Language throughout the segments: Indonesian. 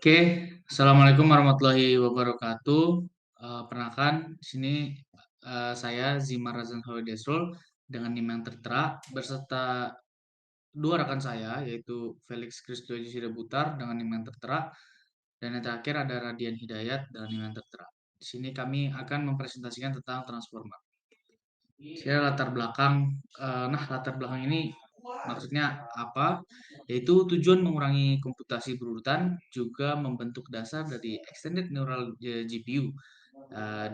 Oke, assalamualaikum warahmatullahi wabarakatuh. Perkenalkan, di sini saya Zimar Razan Desrul dengan NIM yang tertera beserta dua rekan saya yaitu Felix Kristoji Sirebutar dengan NIM yang tertera dan yang terakhir ada Radian Hidayat dengan NIM yang tertera. Di sini kami akan mempresentasikan tentang transformer. Saya latar belakang ini maksudnya apa? Yaitu tujuan mengurangi komputasi berurutan, juga membentuk dasar dari extended neural GPU.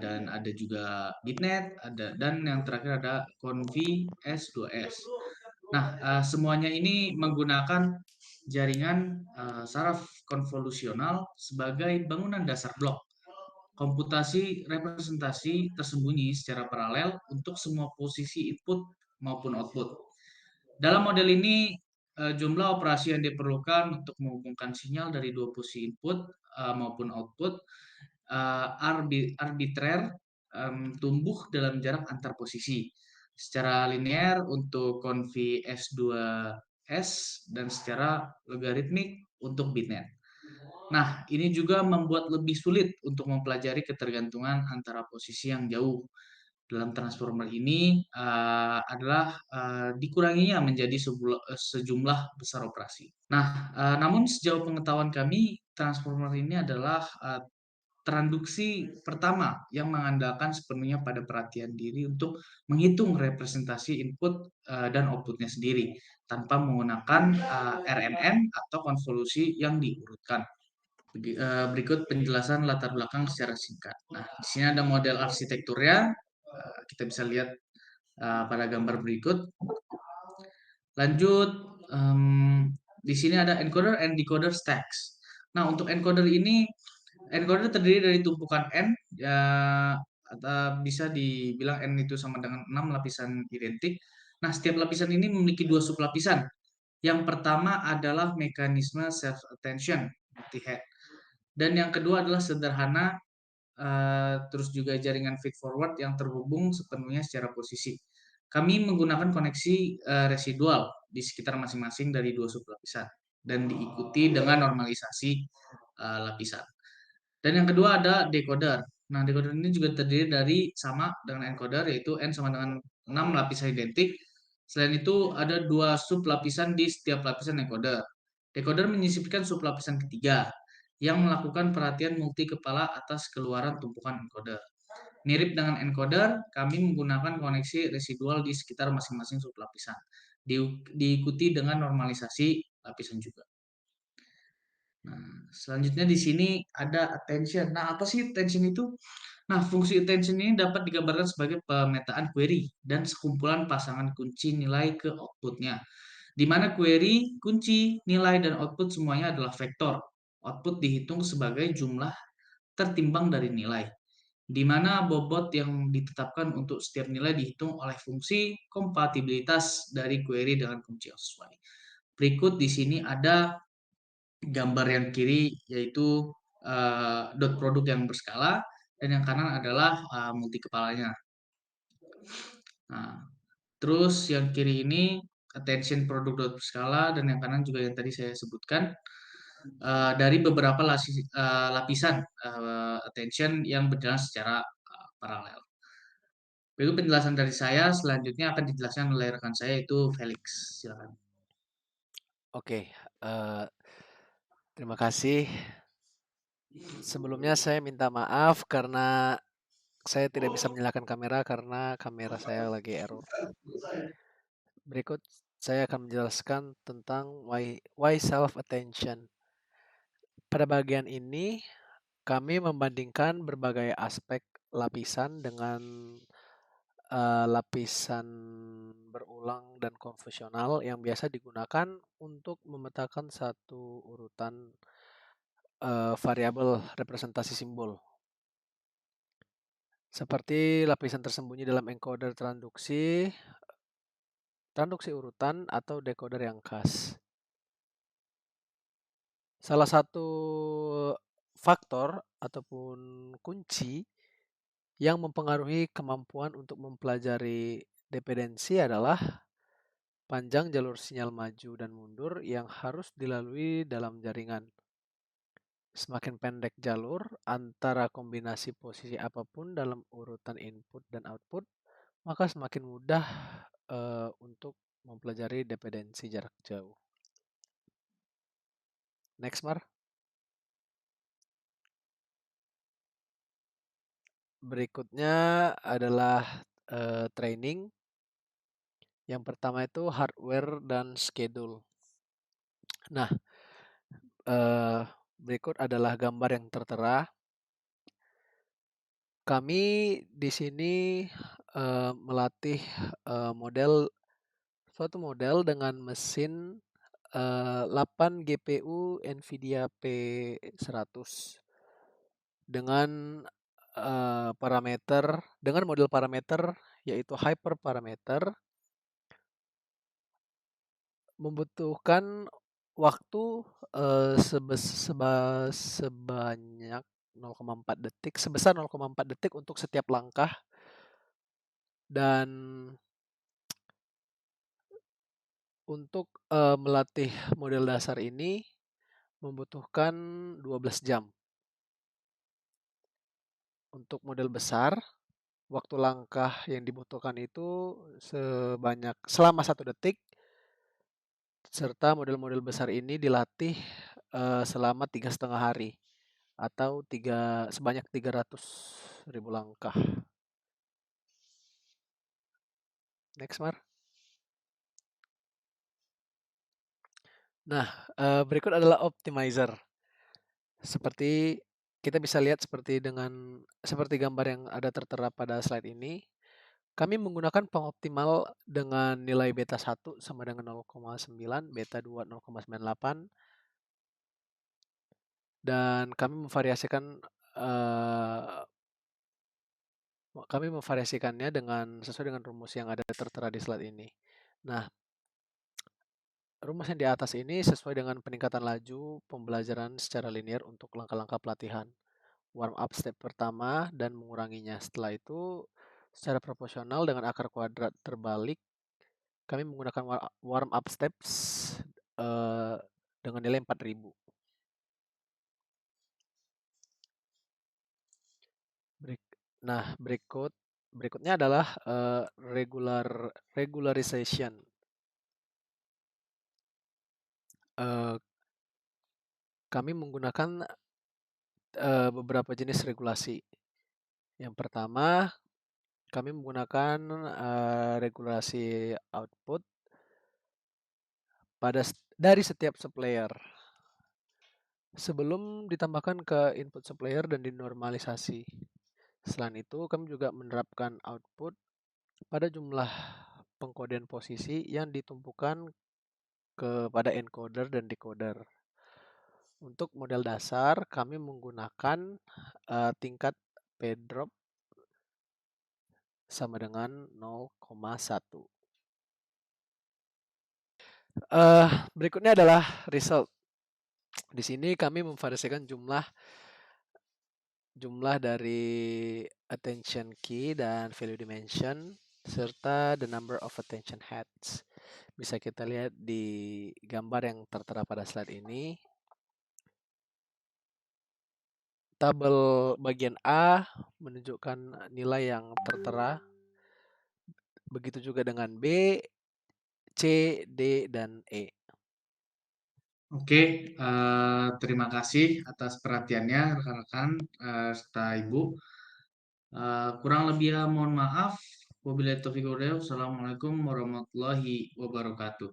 Dan ada juga bitnet, dan yang terakhir ada Convi S2S. Nah, semuanya ini menggunakan jaringan saraf konvolusional sebagai bangunan dasar blok. Komputasi representasi tersembunyi secara paralel untuk semua posisi input maupun output. Dalam model ini, jumlah operasi yang diperlukan untuk menghubungkan sinyal dari dua posisi input maupun output arbitrer tumbuh dalam jarak antar posisi secara linear untuk konvi S2S dan secara logaritmik untuk bitnet. Nah, ini juga membuat lebih sulit untuk mempelajari ketergantungan antara posisi yang jauh dalam transformer ini adalah dikuranginya menjadi sejumlah besar operasi. Nah, namun sejauh pengetahuan kami, transformer ini adalah tranduksi pertama yang mengandalkan sepenuhnya pada perhatian diri untuk menghitung representasi input dan outputnya sendiri tanpa menggunakan RNN atau konvolusi yang diurutkan. Berikut penjelasan latar belakang secara singkat. Nah, di sini ada model arsitekturnya. Kita bisa lihat pada gambar berikut. Lanjut, di sini ada encoder and decoder stacks. Nah, untuk encoder ini, encoder terdiri dari tumpukan N, ya, atau bisa dibilang N itu sama dengan 6 lapisan identik. Nah, setiap lapisan ini memiliki dua sublapisan. Yang pertama adalah mekanisme self-attention, multi-head. Dan yang kedua adalah sederhana, terus juga jaringan feed forward yang terhubung sepenuhnya secara posisi. Kami menggunakan koneksi residual di sekitar masing-masing dari dua sublapisan dan diikuti dengan normalisasi lapisan. Dan yang kedua ada decoder. Nah, decoder ini juga terdiri dari sama dengan encoder, yaitu N sama dengan 6 lapisan identik. Selain itu, ada dua sub lapisan di setiap lapisan encoder. Decoder menyisipkan sub lapisan ketiga yang melakukan perhatian multi kepala atas keluaran tumpukan encoder. Mirip dengan encoder, kami menggunakan koneksi residual di sekitar masing-masing sub lapisan. Diikuti dengan normalisasi lapisan juga. Nah, selanjutnya di sini ada attention. Nah, apa sih attention itu? Nah, fungsi attention ini dapat digambarkan sebagai pemetaan query dan sekumpulan pasangan kunci nilai ke outputnya. Di mana query, kunci, nilai, dan output semuanya adalah vektor. Output dihitung sebagai jumlah tertimbang dari nilai, di mana bobot yang ditetapkan untuk setiap nilai dihitung oleh fungsi kompatibilitas dari query dengan kunci yang sesuai. Berikut di sini ada gambar yang kiri yaitu dot produk yang berskala dan yang kanan adalah multi kepalanya. Nah, terus yang kiri ini attention produk dot berskala dan yang kanan juga yang tadi saya sebutkan dari beberapa lapisan attention yang berjalan secara paralel. Itu penjelasan dari saya. Selanjutnya akan dijelaskan oleh rekan saya yaitu Felix. Silakan. Oke, terima kasih. Sebelumnya saya minta maaf karena saya tidak bisa menyalakan kamera karena kamera saya lagi error. Berikut saya akan menjelaskan tentang why self attention. Pada bagian ini kami membandingkan berbagai aspek lapisan dengan lapisan berulang dan konvensional yang biasa digunakan untuk memetakan satu urutan variabel representasi simbol. Seperti lapisan tersembunyi dalam encoder tranduksi urutan atau decoder yang khas. Salah satu faktor ataupun kunci yang mempengaruhi kemampuan untuk mempelajari dependensi adalah panjang jalur sinyal maju dan mundur yang harus dilalui dalam jaringan. Semakin pendek jalur antara kombinasi posisi apapun dalam urutan input dan output, maka semakin mudah untuk mempelajari dependensi jarak jauh. Next, Mar. Berikutnya adalah training. Yang pertama itu hardware dan schedule. Nah, berikut adalah gambar yang tertera. Kami di sini melatih suatu model dengan mesin 8 GPU NVIDIA P100 dengan model parameter yaitu hyperparameter, membutuhkan waktu sebanyak 0,4 detik, sebesar 0,4 detik untuk setiap langkah, dan untuk melatih model dasar ini membutuhkan 12 jam. Untuk model besar, waktu langkah yang dibutuhkan itu selama 1 detik, serta model-model besar ini dilatih selama 3,5 hari atau sebanyak 300.000 langkah. Next, Mar. Nah, berikut adalah optimizer. Seperti kita bisa lihat seperti gambar yang ada tertera pada slide ini, kami menggunakan pengoptimal dengan nilai beta 1 sama dengan 0,9, beta 2 0,98, dan kami memvariasikannya sesuai dengan rumus yang ada tertera di slide ini. Nah, rumus yang di atas ini sesuai dengan peningkatan laju pembelajaran secara linear untuk langkah-langkah pelatihan. Warm up step pertama dan menguranginya. Setelah itu, secara proporsional dengan akar kuadrat terbalik, kami menggunakan warm up steps dengan nilai 4000. Nah, berikutnya adalah regularization. Kami menggunakan beberapa jenis regulasi. Yang pertama, kami menggunakan regulasi output dari setiap supplier sebelum ditambahkan ke input supplier dan dinormalisasi. Selain itu, kami juga menerapkan output pada jumlah pengkodean posisi yang ditumpukan kepada encoder dan decoder. Untuk model dasar, kami menggunakan tingkat p-drop sama dengan 0,1. Berikutnya adalah result. Di sini kami memvariasikan jumlah dari attention key dan value dimension serta the number of attention heads. Bisa kita lihat di gambar yang tertera pada slide ini. Tabel bagian A menunjukkan nilai yang tertera. Begitu juga dengan B, C, D, dan E. Oke, terima kasih atas perhatiannya rekan-rekan serta Ibu. Kurang lebihnya mohon maaf. Wabillahi taufiq wal hidayah. Wassalamualaikum warahmatullahi wabarakatuh.